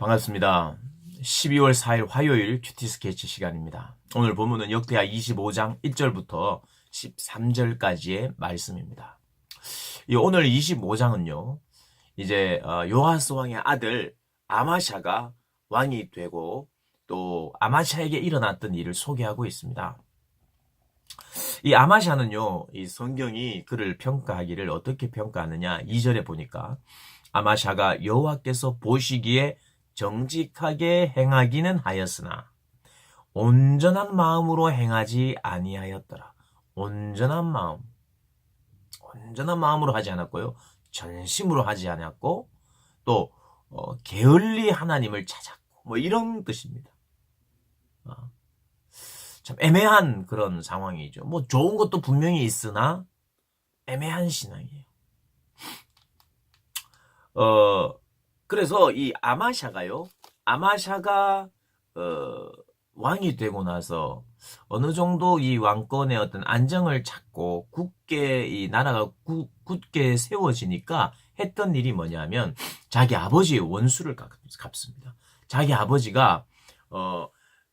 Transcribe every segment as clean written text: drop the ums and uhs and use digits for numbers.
반갑습니다. 12월 4일 화요일 큐티 스케치 시간입니다. 오늘 본문은 역대하 25장 1절부터 13절까지의 말씀입니다. 오늘 25장은요, 이제 요아스 왕의 아들 아마샤가 왕이 되고 또 아마샤에게 일어났던 일을 소개하고 있습니다. 이 아마샤는요, 이 성경이 그를 평가하기를 어떻게 평가하느냐, 2절에 보니까 아마샤가 여호와께서 보시기에 정직하게 행하기는 하였으나 온전한 마음으로 행하지 아니하였더라. 온전한 마음으로 하지 않았고요. 전심으로 하지 않았고 또 게을리 하나님을 찾았고 뭐 이런 뜻입니다. 참 애매한 그런 상황이죠. 뭐 좋은 것도 분명히 있으나 애매한 신앙이에요. 그래서 이 아마샤가 왕이 되고 나서 어느 정도 이 왕권의 어떤 안정을 찾고 굳게 이 나라가 굳게 세워지니까 했던 일이 뭐냐면 자기 아버지의 원수를 갚습니다. 자기 아버지가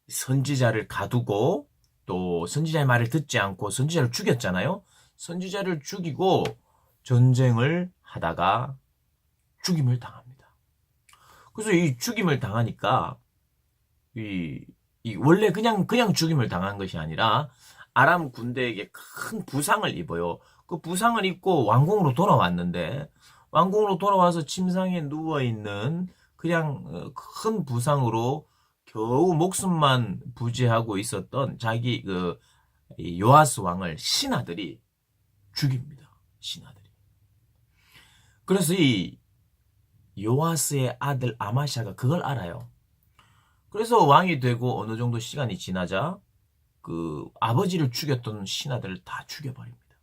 선지자를 가두고 또 선지자의 말을 듣지 않고 선지자를 죽였잖아요. 선지자를 죽이고 전쟁을 하다가 죽임을 당합니다. 그래서 이 죽임을 당하니까 원래 그냥 죽임을 당한 것이 아니라 아람 군대에게 큰 부상을 입어요. 그 부상을 입고 왕궁으로 돌아왔는데 왕궁으로 돌아와서 침상에 누워 있는 그냥 큰 부상으로 겨우 목숨만 부지하고 있었던 자기 요아스 왕을 신하들이 죽입니다. 신하들이. 그래서 이 요아스의 아들 아마샤가 그걸 알아요. 그래서 왕이 되고 어느 정도 시간이 지나자 그 아버지를 죽였던 신하들을 다 죽여버립니다.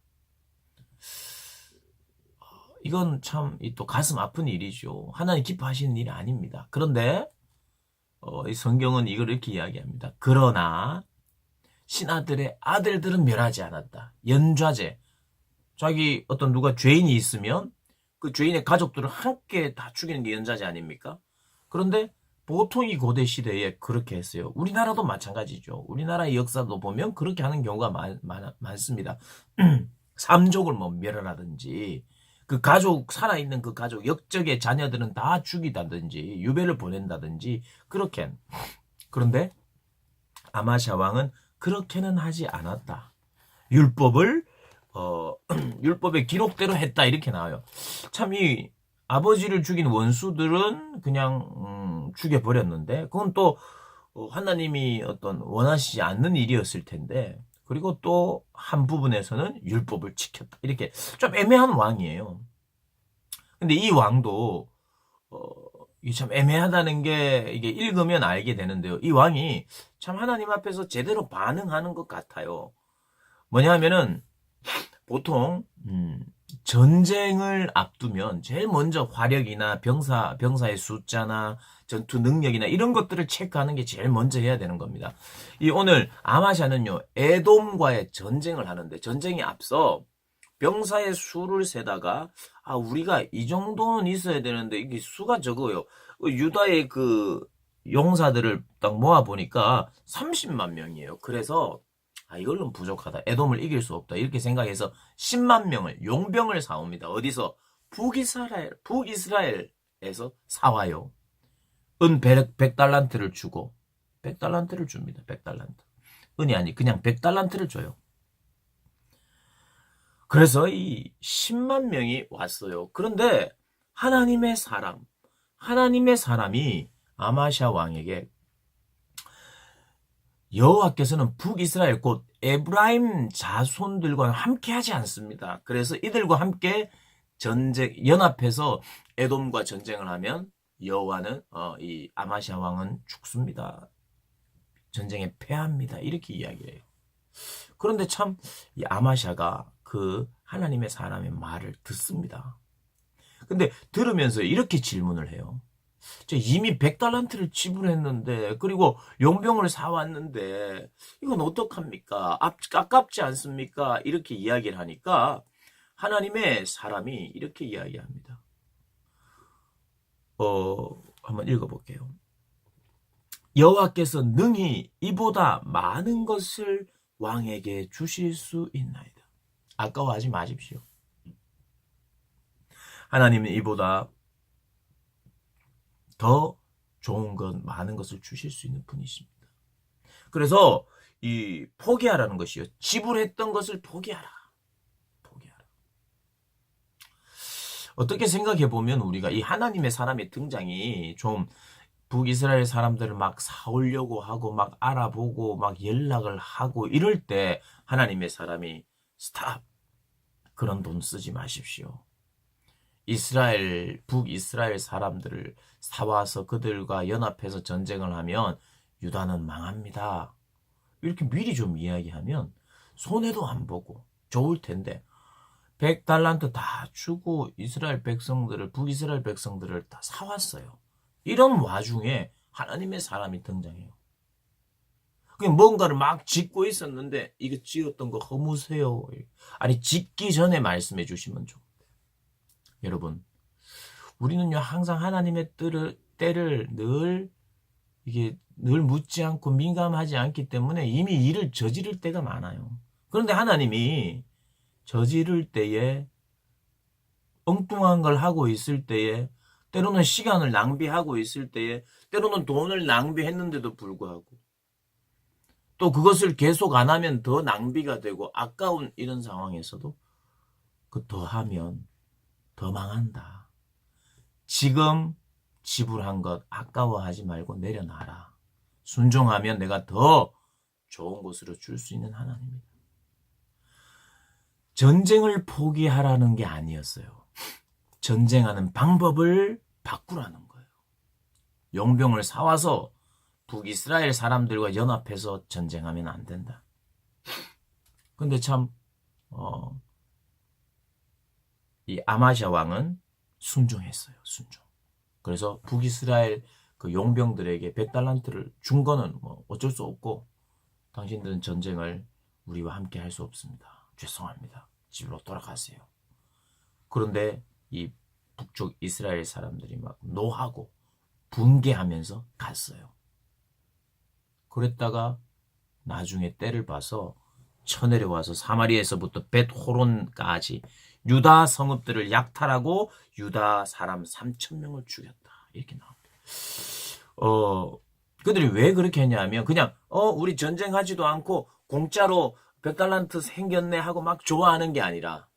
이건 참 또 가슴 아픈 일이죠. 하나님 기뻐하시는 일이 아닙니다. 그런데 이 성경은 이걸 이렇게 이야기합니다. 그러나 신하들의 아들들은 멸하지 않았다. 연좌제. 자기 어떤 누가 죄인이 있으면 그 죄인의 가족들을 함께 다 죽이는 게 연좌제 아닙니까? 그런데 보통 이 고대 시대에 그렇게 했어요. 우리나라도 마찬가지죠. 우리나라의 역사도 보면 그렇게 하는 경우가 많습니다. 삼족을 뭐 멸하라든지 그 가족, 살아있는 그 가족, 역적의 자녀들은 다 죽이다든지 유배를 보낸다든지 그렇게. 그런데 아마샤 왕은 그렇게는 하지 않았다. 율법의 기록대로 했다 이렇게 나와요. 참 이 아버지를 죽인 원수들은 그냥 죽여버렸는데 그건 또 하나님이 어떤 원하시지 않는 일이었을 텐데 그리고 또 한 부분에서는 율법을 지켰다 이렇게 좀 애매한 왕이에요. 근데 이 왕도 이게 참 애매하다는 게 이게 읽으면 알게 되는데요. 이 왕이 참 하나님 앞에서 제대로 반응하는 것 같아요. 뭐냐 하면은 보통 전쟁을 앞두면 제일 먼저 화력이나 병사의 숫자나 전투 능력이나 이런 것들을 체크하는 게 제일 먼저 해야 되는 겁니다. 이 오늘 아마샤는요, 에돔과의 전쟁을 하는데 전쟁에 앞서 병사의 수를 세다가 우리가 이 정도는 있어야 되는데 이게 수가 적어요. 유다의 그 용사들을 딱 모아 보니까 30만 명이에요. 그래서 이걸로는 부족하다. 에돔을 이길 수 없다. 이렇게 생각해서 10만 명을 용병을 사옵니다. 어디서? 북이스라엘에서 사와요. 은 100달란트를 주고 100달란트를 줍니다. 100달란트. 은이 아니 그냥 100달란트를 줘요. 그래서 이 10만 명이 왔어요. 그런데 하나님의 사람이 아마샤 왕에게 여호와께서는 북이스라엘 곧 에브라임 자손들과 함께 하지 않습니다. 그래서 이들과 함께 연합해서 에돔과 전쟁을 하면 여호와는 이 아마샤 왕은 죽습니다. 전쟁에 패합니다. 이렇게 이야기해요. 그런데 참 이 아마샤가 그 하나님의 사람의 말을 듣습니다. 근데 들으면서 이렇게 질문을 해요. 이미 100달란트를 지불했는데 그리고 용병을 사왔는데 이건 어떡합니까? 아깝지 않습니까? 이렇게 이야기를 하니까 하나님의 사람이 이렇게 이야기합니다. 한번 읽어볼게요. 여호와께서 능히 이보다 많은 것을 왕에게 주실 수 있나이다. 아까워하지 마십시오. 하나님은 이보다 더 좋은 것, 많은 것을 주실 수 있는 분이십니다. 그래서 이 포기하라는 것이요. 지불했던 것을 포기하라. 포기하라. 어떻게 생각해 보면 우리가 이 하나님의 사람의 등장이 좀 북이스라엘 사람들을 막 사오려고 하고 막 알아보고 막 연락을 하고 이럴 때 하나님의 사람이 스탑. 그런 돈 쓰지 마십시오. 북이스라엘 사람들을 사와서 그들과 연합해서 전쟁을 하면 유다는 망합니다. 이렇게 미리 좀 이야기하면 손해도 안 보고 좋을 텐데 100달란트 다 주고 북이스라엘 백성들을 다 사왔어요. 이런 와중에 하나님의 사람이 등장해요. 뭔가를 막 짓고 있었는데 이거 지었던 거 허무세요. 아니 짓기 전에 말씀해 주시면 좋은데. 여러분, 우리는요 항상 하나님의 때를 늘 묻지 않고 민감하지 않기 때문에 이미 일을 저지를 때가 많아요. 그런데 하나님이 저지를 때에 엉뚱한 걸 하고 있을 때에 때로는 시간을 낭비하고 있을 때에 때로는 돈을 낭비했는데도 불구하고 또 그것을 계속 안 하면 더 낭비가 되고 아까운 이런 상황에서도 그 더 하면 더 망한다. 지금 지불한 것 아까워하지 말고 내려놔라. 순종하면 내가 더 좋은 곳으로 줄 수 있는 하나님입니다. 전쟁을 포기하라는 게 아니었어요. 전쟁하는 방법을 바꾸라는 거예요. 용병을 사와서 북이스라엘 사람들과 연합해서 전쟁하면 안 된다. 근데 참 이 아마시아 왕은 순종했어요. 순종. 그래서 북이스라엘 그 용병들에게 100달란트를 준 거는 뭐 어쩔 수 없고 당신들은 전쟁을 우리와 함께 할 수 없습니다. 죄송합니다. 집으로 돌아가세요. 그런데 이 북쪽 이스라엘 사람들이 막 노하고 분개하면서 갔어요. 그랬다가 나중에 때를 봐서 쳐내려와서 사마리아에서부터 벳호론까지 유다 성읍들을 약탈하고 유다 사람 3,000명을 죽였다. 이렇게 나옵니다. 그들이 왜 그렇게 했냐면 그냥 우리 전쟁하지도 않고 공짜로 100달란트 생겼네 하고 막 좋아하는 게 아니라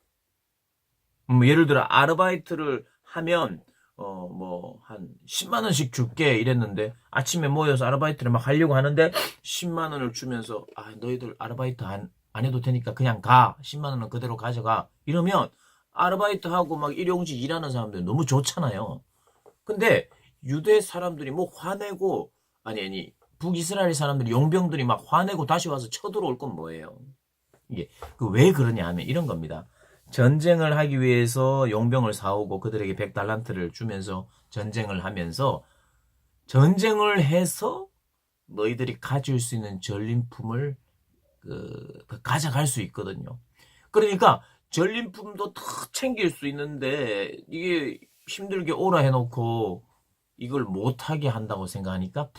예를 들어 아르바이트를 하면 한 10만 원씩 줄게 이랬는데 아침에 모여서 아르바이트를 막 하려고 하는데 10만 원을 주면서 너희들 아르바이트 안 해도 되니까 그냥 가. 10만 원은 그대로 가져가. 이러면 아르바이트하고 막 일용직 일하는 사람들 너무 좋잖아요. 근데 유대 사람들이 뭐 화내고 아니 북이스라엘 사람들이 용병들이 막 화내고 다시 와서 쳐들어올 건 뭐예요? 이게 왜 그러냐 하면 이런 겁니다. 전쟁을 하기 위해서 용병을 사오고 그들에게 100달란트를 주면서 전쟁을 하면서 전쟁을 해서 너희들이 가질 수 있는 전림품을 가져갈 수 있거든요. 그러니까 전림품도 다 챙길 수 있는데 이게 힘들게 오라 해놓고 이걸 못하게 한다고 생각하니까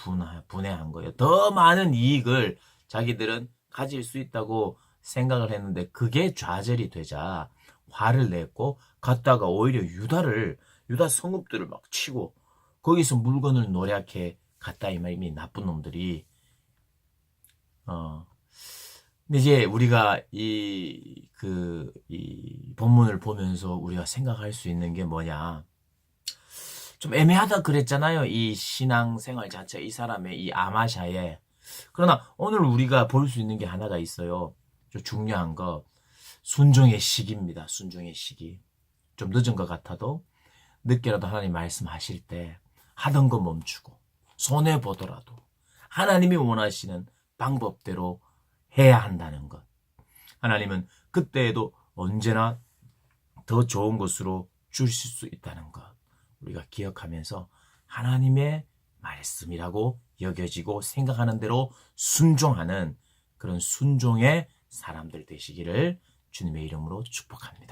분해한 거예요. 더 많은 이익을 자기들은 가질 수 있다고 생각을 했는데 그게 좌절이 되자 화를 냈고 갔다가 오히려 유다 성읍들을 막 치고 거기서 물건을 노략해 갔다 이 말이 나쁜 놈들이. 근데 이제 우리가 이 본문을 보면서 우리가 생각할 수 있는 게 뭐냐. 좀 애매하다 그랬잖아요. 이 신앙생활 자체, 이 사람의 이 아마샤에. 그러나 오늘 우리가 볼 수 있는 게 하나가 있어요. 좀 중요한 거. 순종의 시기입니다. 순종의 시기. 좀 늦은 것 같아도 늦게라도 하나님 말씀하실 때 하던 거 멈추고 손해보더라도 하나님이 원하시는 방법대로 해야 한다는 것. 하나님은 그때에도 언제나 더 좋은 것으로 주실 수 있다는 것. 우리가 기억하면서 하나님의 말씀이라고 여겨지고 생각하는 대로 순종하는 그런 순종의 사람들 되시기를 주님의 이름으로 축복합니다.